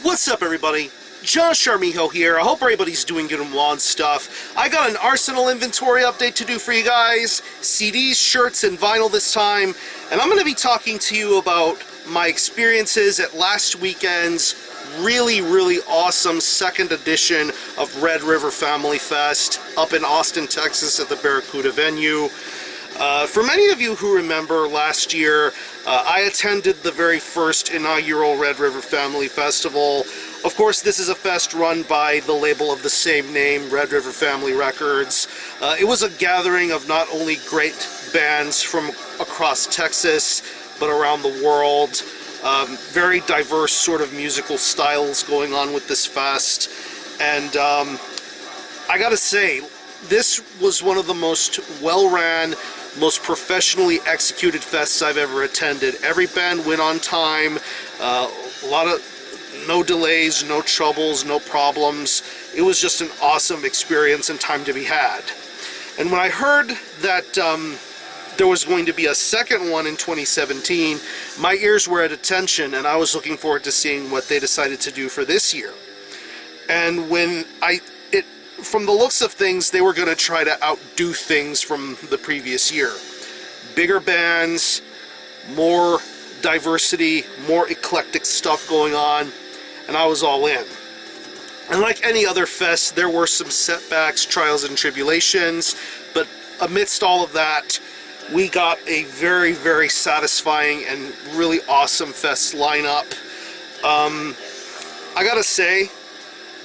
What's up, everybody? Josh Armijo here. I hope everybody's doing good and well and stuff. I got an Arsenal inventory update to do for you guys. CDs, shirts, and vinyl this time. And I'm going to be talking to you about my experiences at last weekend's really awesome second edition of Red River Family Fest up in Austin, Texas at the Barracuda venue. For many of you who remember last year, I attended the very first inaugural Red River Family Festival. Of course, this is a fest run by the label of the same name, Red River Family Records. It was a gathering of not only great bands from across Texas, but around the world. Very diverse sort of musical styles going on with this fest. And I gotta say, this was one of the most well-ran, most professionally executed fests I've ever attended. Every band went on time, no delays, no troubles, no problems. It was just an awesome experience and time to be had. And when I heard that there was going to be a second one in 2017, my ears were at attention, and I was looking forward to seeing what they decided to do for this year. And when from the looks of things, they were going to try to outdo things from the previous year. Bigger bands, more diversity, more eclectic stuff going on, and I was all in. And like any other fest, there were some setbacks, trials, and tribulations, but amidst all of that, we got a very satisfying and really awesome fest lineup. I gotta say,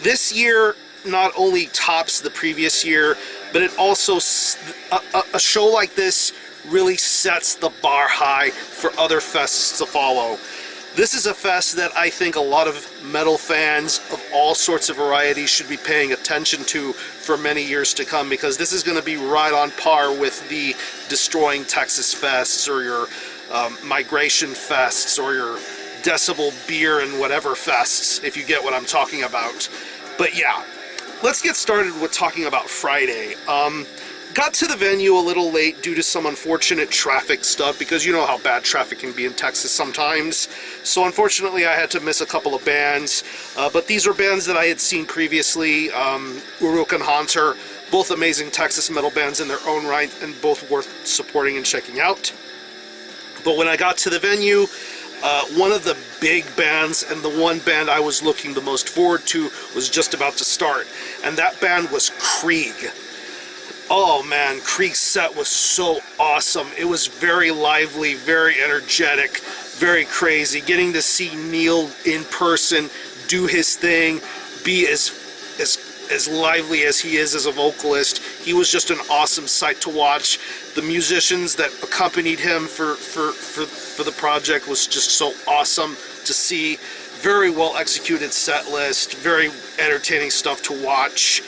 this year not only tops the previous year, but it also, a show like this really sets the bar high for other fests to follow. This is a fest that I think a lot of metal fans of all sorts of varieties should be paying attention to for many years to come, because this is going to be right on par with the Destroying Texas Fests or your Migration Fests or your Decibel Beer and whatever fests, if you get what I'm talking about. But yeah, let's get started with talking about Friday. Got to the venue a little late due to some unfortunate traffic stuff, because you know how bad traffic can be in Texas sometimes. So unfortunately I had to miss a couple of bands, but these are bands that I had seen previously. Uruk and Haunter, both amazing Texas metal bands in their own right, and both worth supporting and checking out. But when I got to the venue, one of the big bands and the one band I was looking the most forward to was just about to start, and that band was Krieg. Oh man, Krieg's set was so awesome. It was very lively, very energetic, very crazy. Getting to see Neill in person do his thing, be as lively as he is as a vocalist. He was just an awesome sight to watch. The musicians that accompanied him for the project was just so awesome to see. Very well executed set list, very entertaining stuff to watch.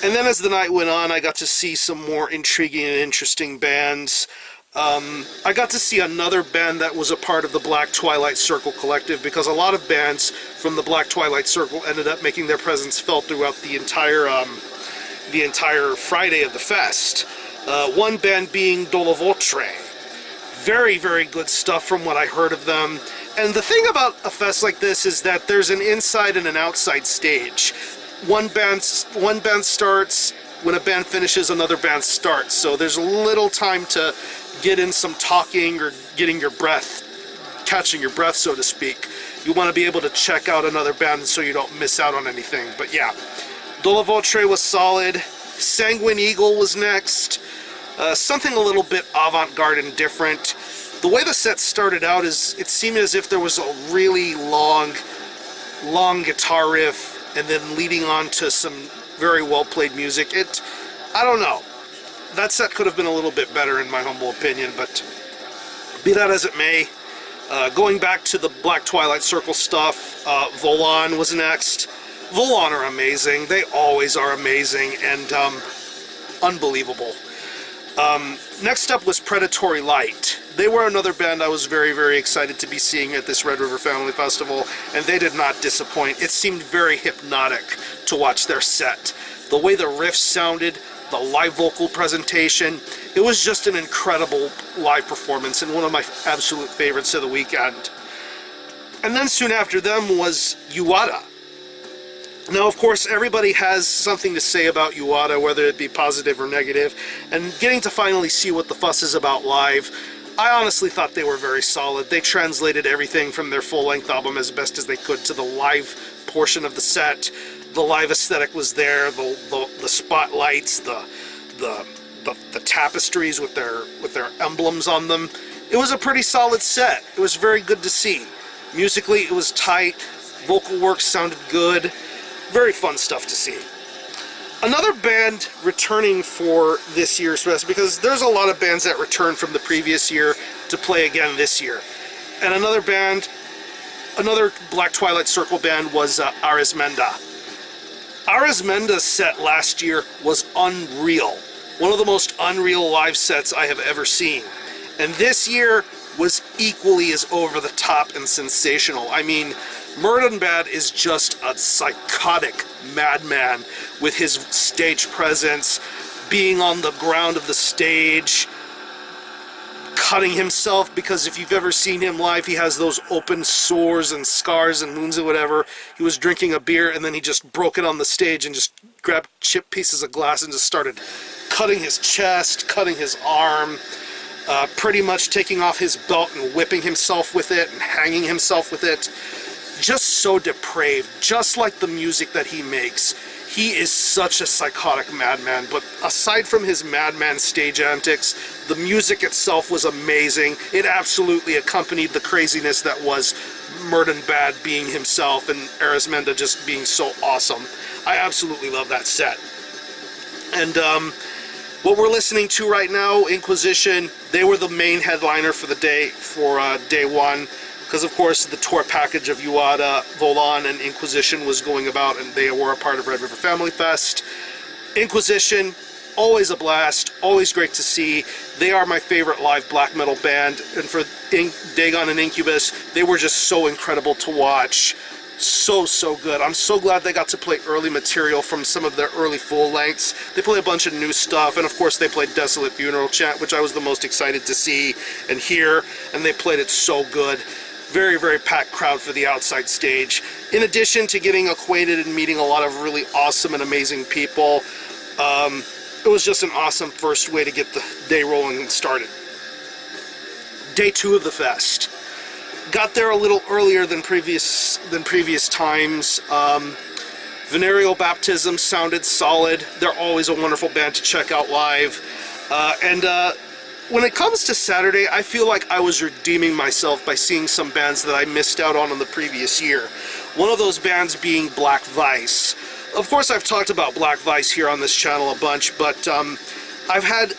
And then as the night went on, I got to see some more intriguing and interesting bands. I got to see another band that was a part of the Black Twilight Circle collective, because a lot of bands from the Black Twilight Circle ended up making their presence felt throughout the entire Friday of the fest. One band being Dolovotre. Very good stuff from what I heard of them. And the thing about a fest like this is that there's an inside and an outside stage. One band starts, when a band finishes, another band starts. So there's a little time to get in some talking or getting your breath, catching your breath, so to speak. You want to be able to check out another band so you don't miss out on anything. But yeah, Dolovotre was solid. Sanguine Eagle was next. Something a little bit avant-garde and different. The way the set started out is, it seemed as if there was a really long guitar riff, and then leading on to some very well-played music. I don't know. That set could have been a little bit better in my humble opinion, but be that as it may, going back to the Black Twilight Circle stuff, Volan was next. Volan are amazing. They always are amazing and unbelievable. Next up was Predatory Light. They were another band I was very excited to be seeing at this Red River Family Festival, and they did not disappoint. It seemed very hypnotic to watch their set. The way the riffs sounded, the live vocal presentation, it was just an incredible live performance and one of my absolute favorites of the weekend. And then soon after them was Uada. Now, of course, everybody has something to say about Uada, whether it be positive or negative, and getting to finally see what the fuss is about live, I honestly thought they were very solid. They translated everything from their full-length album as best as they could to the live portion of the set. The live aesthetic was there, the spotlights, the tapestries with their emblems on them. It was a pretty solid set. It was very good to see. Musically, it was tight. Vocal work sounded good. Very fun stuff to see. Another band returning for this year's fest, because there's a lot of bands that returned from the previous year to play again this year. And another band, another Black Twilight Circle band was ARIZMENDA. ARIZMENDA's set last year was unreal. One of the most unreal live sets I have ever seen. And this year was equally as over the top and sensational. I mean, Bad is just a psychotic madman with his stage presence, being on the ground of the stage, cutting himself, because if you've ever seen him live, he has those open sores and scars and wounds and whatever. He was drinking a beer and then he just broke it on the stage and just grabbed chip pieces of glass and just started cutting his chest, cutting his arm, pretty much taking off his belt and whipping himself with it and hanging himself with it. Just so depraved, just like the music that he makes. He is such a psychotic madman, but aside from his madman stage antics, the music itself was amazing. It absolutely accompanied the craziness that was Bad being himself and ARIZMENDA just being so awesome. I absolutely love that set. And what we're listening to right now, Inquisition, they were the main headliner for the day, for day one. Because, of course, the tour package of Uada, Volan, and Inquisition was going about, and they were a part of Red River Family Fest. Inquisition, always a blast, always great to see. They are my favorite live black metal band, and for Dagon and Incubus, they were just so incredible to watch. So good. I'm so glad they got to play early material from some of their early full lengths. They played a bunch of new stuff, and of course they played Desolate Funeral Chant, which I was the most excited to see and hear, and they played it so good. Very packed crowd for the outside stage. In addition to getting acquainted and meeting a lot of really awesome and amazing people, it was just an awesome first way to get the day rolling and started. Day two of the fest. Got there a little earlier than previous times. Venereal Baptism sounded solid. They're always a wonderful band to check out live. When it comes to Saturday, I feel like I was redeeming myself by seeing some bands that I missed out on the previous year. One of those bands being Black Vice. Of course, I've talked about Black Vice here on this channel a bunch, but I've had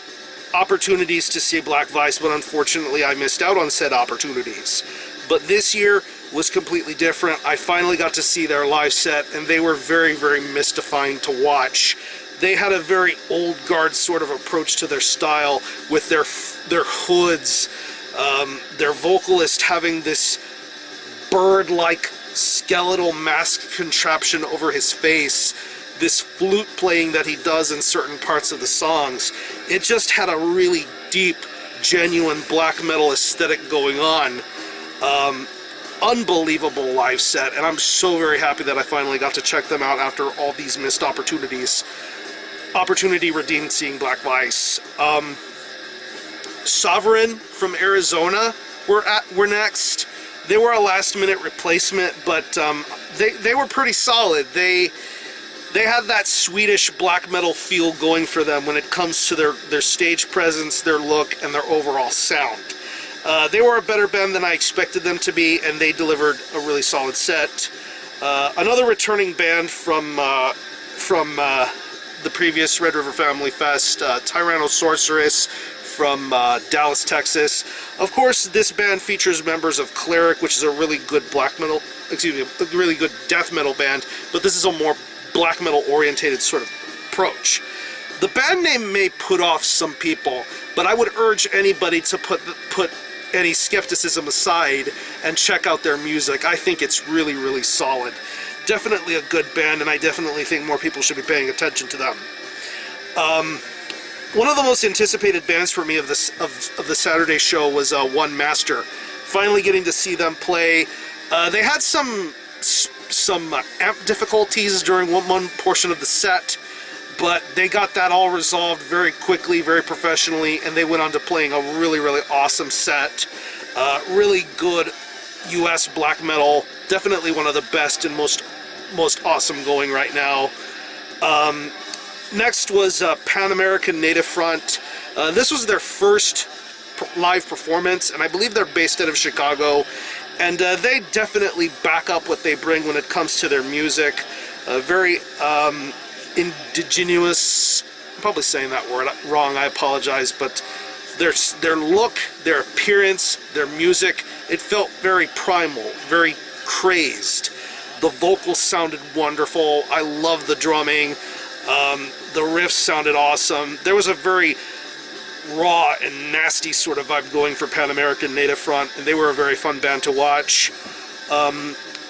opportunities to see Black Vice, but unfortunately I missed out on said opportunities. But this year was completely different. I finally got to see their live set, and they were very mystifying to watch. They had a very old guard sort of approach to their style with their hoods, their vocalist having this bird-like skeletal mask contraption over his face, this flute playing that he does in certain parts of the songs. It just had a really deep, genuine black metal aesthetic going on. Unbelievable live set, and I'm so very happy that I finally got to check them out after all these missed opportunities. Opportunity redeemed seeing Black Vice. Sovereign from Arizona were next. They were a last-minute replacement, but they were pretty solid. They had that Swedish black metal feel going for them when it comes to their stage presence, their look, and their overall sound. They were a better band than I expected them to be, and they delivered a really solid set. Another returning band from the previous Red River Family Fest, TYRANNOSORCERESS from Dallas, Texas. Of course, this band features members of Cleric, which is a really good a really good death metal band, but this is a more black metal orientated sort of approach. The band name may put off some people, but I would urge anybody to put any skepticism aside and check out their music. I think it's really solid. Definitely a good band, and I definitely think more people should be paying attention to them. One of the most anticipated bands for me of the Saturday show was One Master. Finally getting to see them play. They had some amp difficulties during one portion of the set, but they got that all resolved very quickly, very professionally, and they went on to playing a really, really awesome set. Really good US black metal, definitely one of the best and most awesome going right now. Next was Pan American Native Front. This was their first live performance, and I believe they're based out of Chicago, and they definitely back up what they bring when it comes to their music. Very indigenous, I'm probably saying that word wrong, I apologize, but their look, their appearance, their music, it felt very primal, very crazed. The vocals sounded wonderful. I love the drumming. The riffs sounded awesome. There was a very raw and nasty sort of vibe going for Pan American Native Front, and they were a very fun band to watch.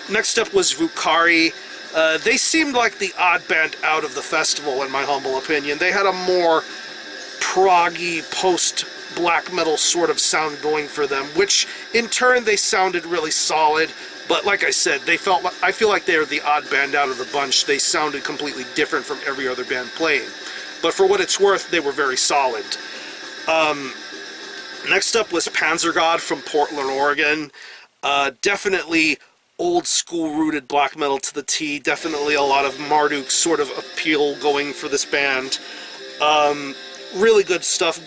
Next up was Vukari. They seemed like the odd band out of the festival, in my humble opinion. They had a more proggy, post-black metal sort of sound going for them, which in turn they sounded really solid. But like I said, I feel like they are the odd band out of the bunch. They sounded completely different from every other band playing. But for what it's worth, they were very solid. Next up was Panzergod from Portland, Oregon. Definitely old school rooted black metal to the T. Definitely a lot of Marduk sort of appeal going for this band. Really good stuff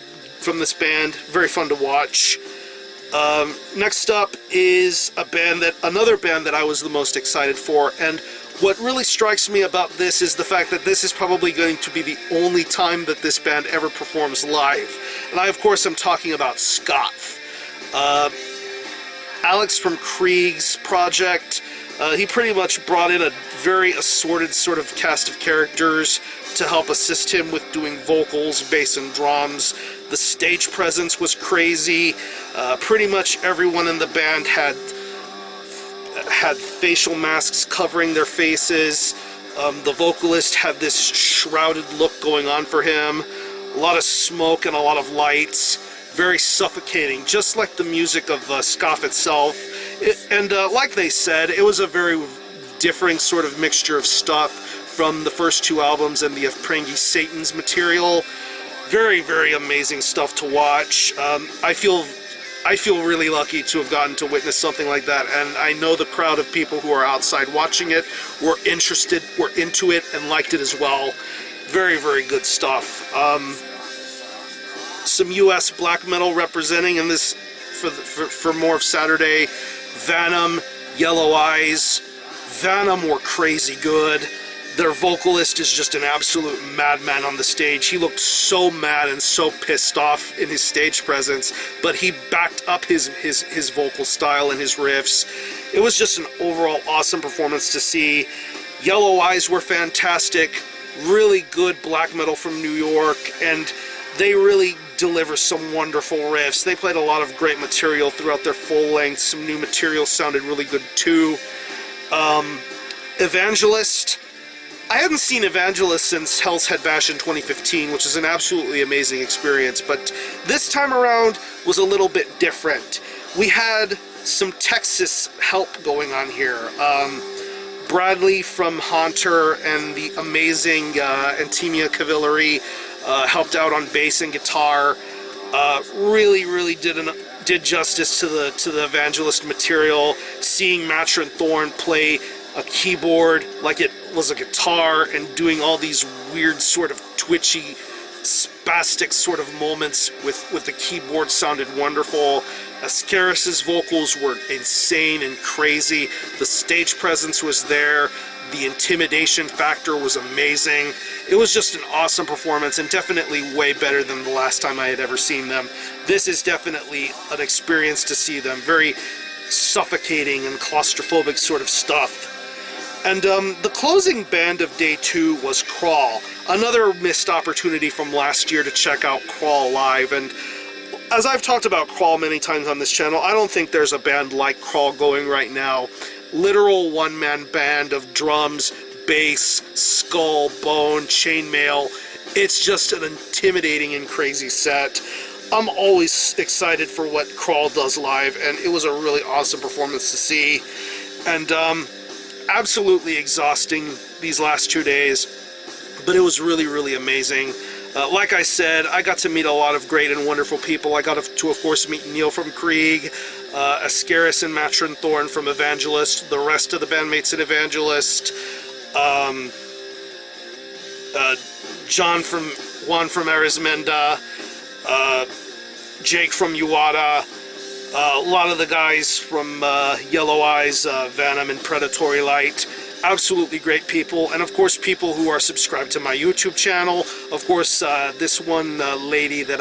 from this band. Very fun to watch. Next up is another band that I was the most excited for, and what really strikes me about this is the fact that this is probably going to be the only time that this band ever performs live. And I, of course, am talking about Scoff. Alex from Krieg's project, he pretty much brought in a very assorted sort of cast of characters to help assist him with doing vocals, bass, and drums. The stage presence was crazy. Pretty much everyone in the band had facial masks covering their faces. The vocalist had this shrouded look going on for him. A lot of smoke and a lot of lights. Very suffocating, just like the music of Scoff itself. Like they said, it was a very differing sort of mixture of stuff from the first two albums and the Prangi Satan's material. Very, very amazing stuff to watch. I feel really lucky to have gotten to witness something like that, and I know the crowd of people who are outside watching it were interested, were into it, and liked it as well. Very, very good stuff. Some US black metal representing in this for more of Saturday. Venom, Yellow Eyes. Venom were crazy good. Their vocalist is just an absolute madman on the stage. He looked so mad and so pissed off in his stage presence, but he backed up his vocal style and his riffs. It was just an overall awesome performance to see. Yellow Eyes were fantastic. Really good black metal from New York, and they really deliver some wonderful riffs. They played a lot of great material throughout their full length. Some new material sounded really good too. Evangelist. I hadn't seen Evangelist since Hell's Head Bash in 2015, which is an absolutely amazing experience, but this time around was a little bit different. We had some Texas help going on here. Bradley from Haunter and the amazing Antimia Cavalry helped out on bass and guitar. Really did justice to the Evangelist material. Seeing Matron Thorn play a keyboard like it was a guitar and doing all these weird sort of twitchy, spastic sort of moments with the keyboard sounded wonderful. Ascaris's vocals were insane and crazy. The stage presence was there. The intimidation factor was amazing. It was just an awesome performance and definitely way better than the last time I had ever seen them. This is definitely an experience to see them. Very suffocating and claustrophobic sort of stuff. And the closing band of day 2 was Crawl. Another missed opportunity from last year to check out Crawl live. And as I've talked about Crawl many times on this channel, I don't think there's a band like Crawl going right now. Literal one-man band of drums, bass, skull, bone, chainmail. It's just an intimidating and crazy set. I'm always excited for what Crawl does live, and it was a really awesome performance to see. And absolutely exhausting these last 2 days, but it was really, really amazing. Like I said, I got to meet a lot of great and wonderful people. I got to, of course, meet Neill from Krieg, Ascaris and Matron Thorn from Evangelist, the rest of the bandmates at Evangelist, Juan from ARIZMENDA, Jake from Uada, a lot of the guys from Yellow Eyes, Venom, and Predatory Light. Absolutely great people, and of course people who are subscribed to my YouTube channel. Of course, this one lady that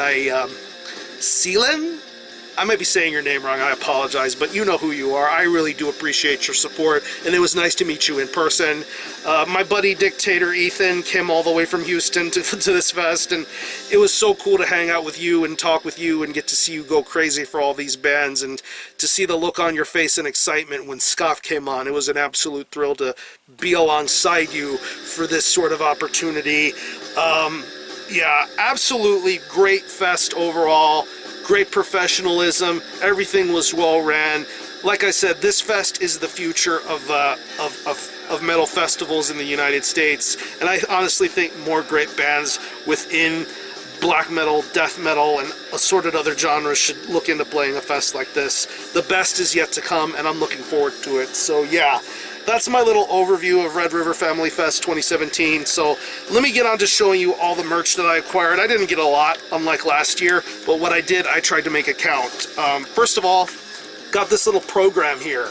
Seelen? I might be saying your name wrong, I apologize, but you know who you are. I really do appreciate your support, and it was nice to meet you in person. My buddy Dictator Ethan came all the way from Houston to this fest, and it was so cool to hang out with you and talk with you and get to see you go crazy for all these bands, and to see the look on your face and excitement when Scoff came on. It was an absolute thrill to be alongside you for this sort of opportunity. Yeah, absolutely great fest overall. Great professionalism. Everything was well ran. Like I said, this fest is the future of metal festivals in the United States, and I honestly think more great bands within black metal, death metal, and assorted other genres should look into playing a fest like this. The best is yet to come, and I'm looking forward to it. So yeah, that's my little overview of Red River Family Fest 2017. So let me get on to showing you all the merch that I acquired. I didn't get a lot, unlike last year, but what I did, I tried to make it count. First of all, got this little program here.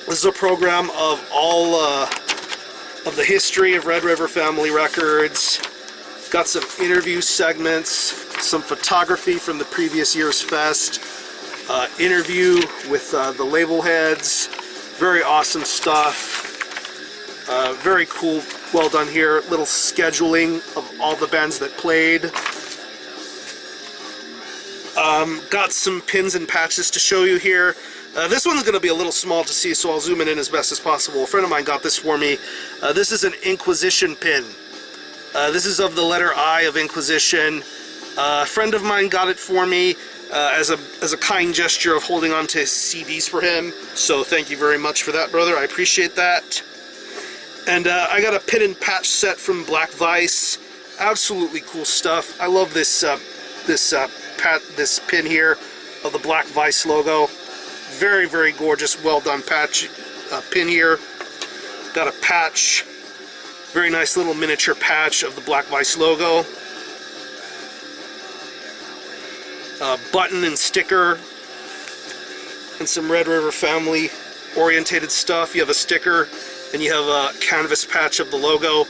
This is a program of all of the history of Red River Family Records. Got some interview segments, some photography from the previous year's fest, interview with the label heads. Very awesome stuff. Very cool, well done here. Little scheduling of all the bands that played. Got some pins and patches to show you here. This one's going to be a little small to see, so I'll zoom it in as best as possible. A friend of mine got this for me. This is an Inquisition pin. This is of the letter I of Inquisition. A friend of mine got it for me as a kind gesture of holding on to his CDs for him. So thank you very much for that, brother. I appreciate that. And I got a pin and patch set from Black Vice. Absolutely cool stuff. I love this this pin here of the Black Vice logo. Very, very gorgeous, well done patch pin here. Got a patch. Very nice little miniature patch of the Black Vice logo. Button and sticker, and some Red River Family orientated stuff. You have a sticker, and you have a canvas patch of the logo.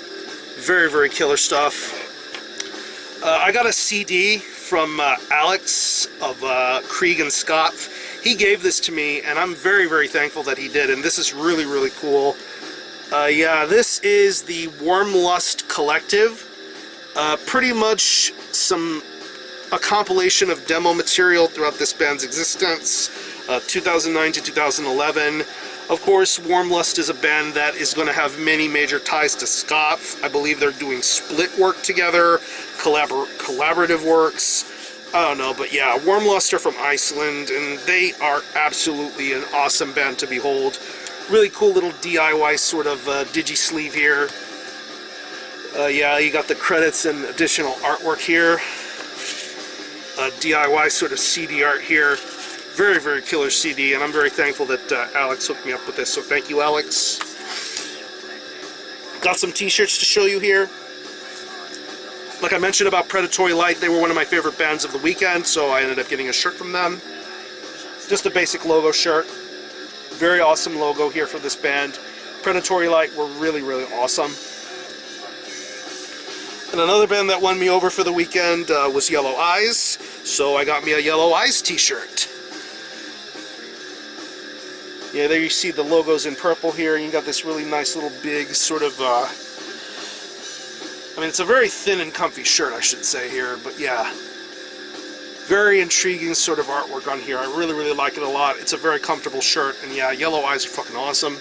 Very, very killer stuff. I got a CD from Alex of Krieg and Scott. He gave this to me, and I'm very, very thankful that he did, and this is really, really cool. Yeah, this is the WORMLUST Collective. Pretty much a compilation of demo material throughout this band's existence, 2009 to 2011. Of course, WORMLUST is a band that is going to have many major ties to Scoff. I believe they're doing split work together, collaborative works. I don't know, but yeah, WORMLUST are from Iceland, and they are absolutely an awesome band to behold. Really cool little DIY sort of digi-sleeve here. Yeah, you got the credits and additional artwork here. DIY sort of CD art here. Very, very killer CD, and I'm very thankful that Alex hooked me up with this, so thank you, Alex. Got some t-shirts to show you here. Like I mentioned about Predatory Light, they were one of my favorite bands of the weekend, so I ended up getting a shirt from them. Just a basic logo shirt. Very awesome logo here for this band. Predatory Light were really, really awesome. And another band that won me over for the weekend was Yellow Eyes, so I got me a Yellow Eyes t-shirt. Yeah, there you see the logos in purple here, and you got this really nice little big sort of, I mean, it's a very thin and comfy shirt, I should say here, but yeah. Very intriguing sort of artwork on here. I really, really like it a lot. It's a very comfortable shirt, and yeah, Yellow Eyes are fucking awesome.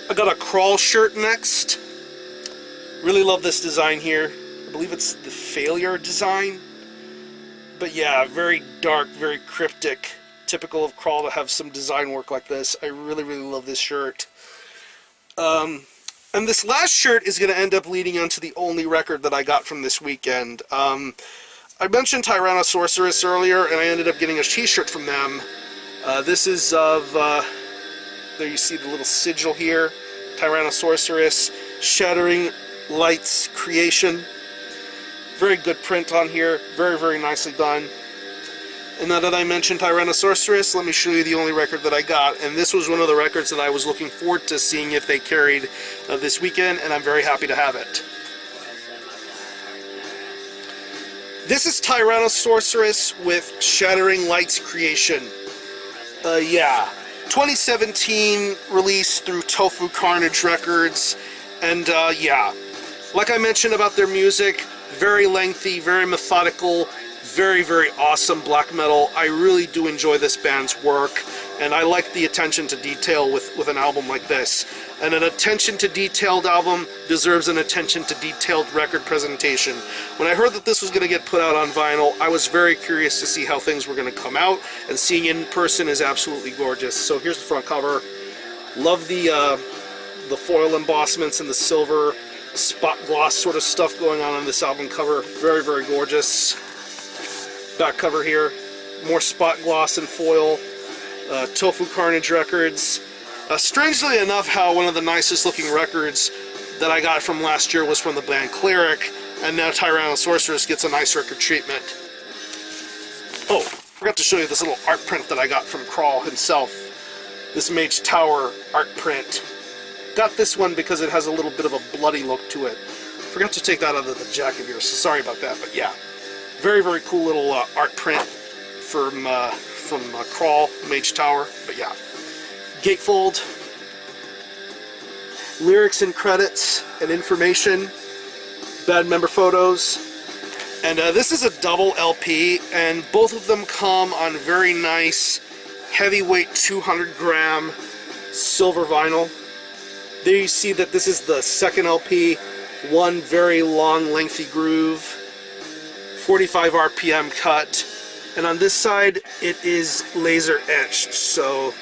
I got a Crawl shirt next. Really love this design here. I believe it's the Failure design. But yeah, very dark, very cryptic typical of Crawl to have some design work like this. I really, really love this shirt. And this last shirt is going to end up leading onto the only record that I got from this weekend. I mentioned TYRANNOSORCERESS earlier, and I ended up getting a t-shirt from them. This is of, there you see the little sigil here, TYRANNOSORCERESS, Shattering Light's creation. Very good print on here, very, very nicely done. And now that I mentioned TYRANNOSORCERESS, let me show you the only record that I got. And this was one of the records that I was looking forward to seeing if they carried this weekend, and I'm very happy to have it. This is TYRANNOSORCERESS with Shattering Light's creation. Yeah, 2017 release through Tofu Carnage Records, and yeah, like I mentioned about their music, very lengthy, very methodical, very, very awesome black metal. I really do enjoy this band's work, and I like the attention to detail with an album like this. And an attention to detailed album deserves an attention to detailed record presentation. When I heard that this was going to get put out on vinyl, I was very curious to see how things were going to come out, and seeing it in person is absolutely gorgeous. So here's the front cover. Love the foil embossments and the silver spot gloss sort of stuff going on this album cover. Very, very gorgeous. Back cover here, more spot gloss and foil. Tofu Carnage Records. Strangely enough, how one of the nicest looking records that I got from last year was from the band Cleric, and now TYRANNOSORCERESS gets a nice record treatment. Oh, forgot to show you this little art print that I got from Crawl himself. This Mage Tower art print. Got this one because it has a little bit of a bloody look to it. Forgot to take that out of the jacket here, so sorry about that, but yeah. Very, very cool little art print from Crawl, Mage Tower, but yeah. Gatefold, lyrics and credits and information, band member photos, and this is a double LP, and both of them come on very nice heavyweight 200 gram silver vinyl. There you see that this is the second LP, one very long lengthy groove, 45 RPM cut, and on this side it is laser etched, so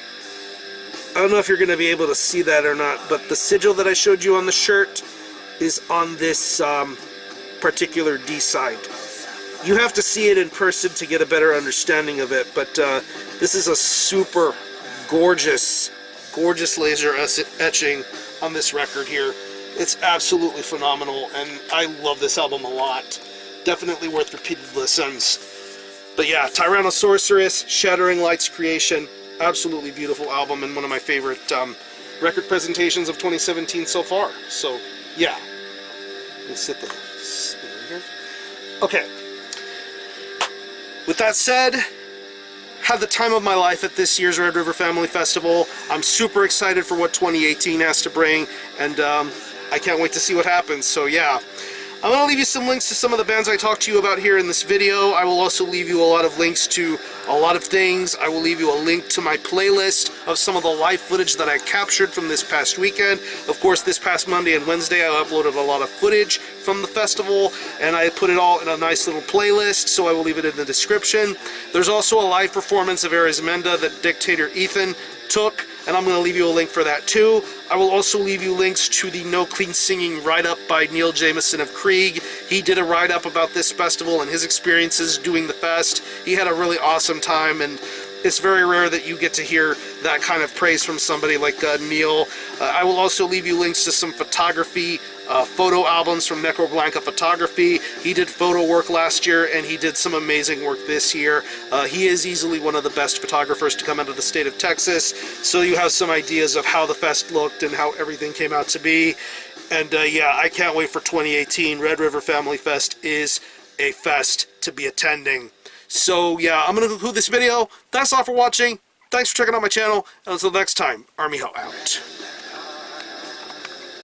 I don't know if you're going to be able to see that or not, but the sigil that I showed you on the shirt is on this particular D side. You have to see it in person to get a better understanding of it, but this is a super gorgeous, gorgeous laser etching on this record here. It's absolutely phenomenal, and I love this album a lot. Definitely worth repeated listens. But yeah, TYRANNOSORCERESS, Shattering Light's creation. Absolutely beautiful album, and one of my favorite record presentations of 2017 so far. So, yeah. Let me sit here. Okay. With that said, had the time of my life at this year's Red River Family Festival. I'm super excited for what 2018 has to bring, and I can't wait to see what happens. So, yeah. I'm going to leave you some links to some of the bands I talked to you about here in this video. I will also leave you a lot of links to a lot of things. I will leave you a link to my playlist of some of the live footage that I captured from this past weekend. Of course, this past Monday and Wednesday I uploaded a lot of footage from the festival, and I put it all in a nice little playlist, so I will leave it in the description. There's also a live performance of ARIZMENDA that Dictator Ethan took, and I'm going to leave you a link for that too. I will also leave you links to the No Clean Singing write-up by Neill of Krieg. He did a write-up about this festival and his experiences doing the fest. He had a really awesome time, and it's very rare that you get to hear that kind of praise from somebody like Neill. I will also leave you links to some photography, photo albums from Necroblanca Photography. He did photo work last year, and he did some amazing work this year. He is easily one of the best photographers to come out of the state of Texas, so you have some ideas of how the fest looked and how everything came out to be. And yeah, I can't wait for 2018. Red River Family Fest is a fest to be attending. So yeah, I'm going to conclude this video. Thanks a lot for watching. Thanks for checking out my channel. And until next time, Army Ho out.